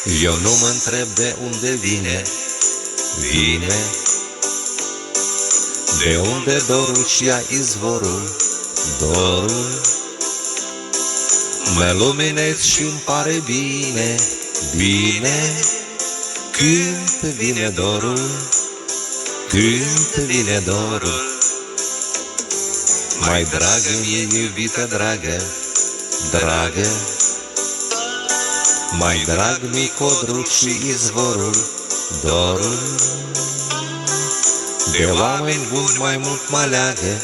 Eu nu mă întreb de unde vine, vine de unde dorul și ia izvorul, dorul. Mă luminez și-mi pare bine, bine, când vine dorul, când vine dorul. Mai dragă mie, iubită dragă, dragă, mai drag mi codrul și izvorul, dorul. De oameni buni mai mult mă leagă,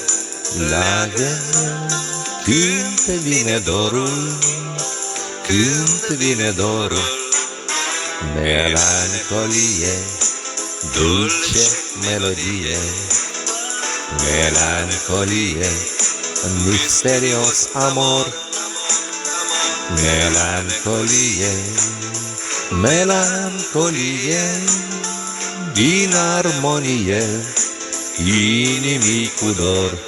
leagă, când vine dorul, când vine dorul. Melancolie, dulce melodie, melancolie, misterios amor. Melancolie, melancolie, din armonie, inimii cu dor.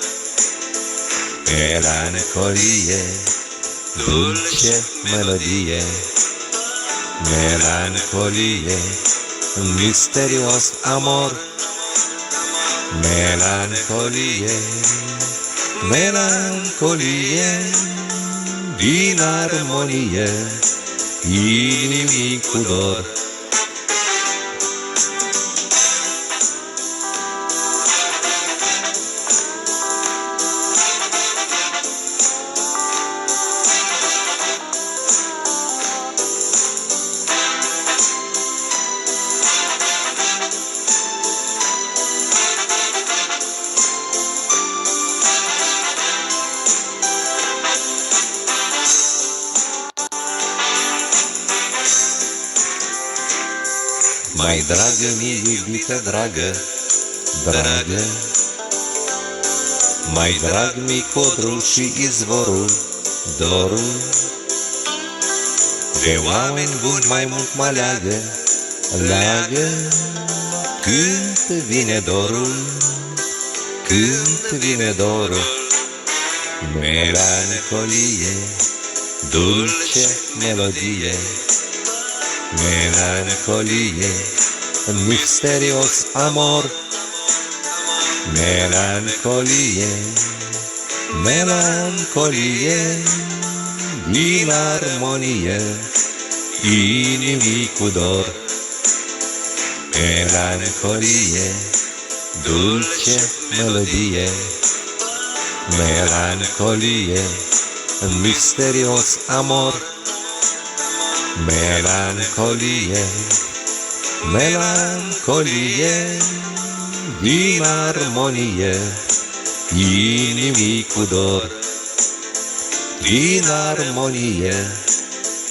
Melancolie, dulce melodie, melancolie, misterios amor. Melancolie, melancolie, din armonie, inimii cu dor. Mai dragă mie, iubită dragă, dragă, mai drag mi codrul și izvorul, dorul. De oameni buni mai mult mă leagă, leagă, când vine dorul, când vine dorul. Melancolie, dulce melodie, melancolie, misterios amor. Melancolie, melancolie, din armonie, inimii cu dor. Melancolie, dulce melodie, melancolie, misterios amor. Melancolie, melancolie, din armonie, inimii cu dor. Din armonie,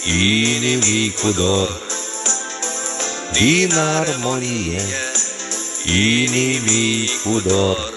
inimii cu dor. Din armonie, inimii cu dor.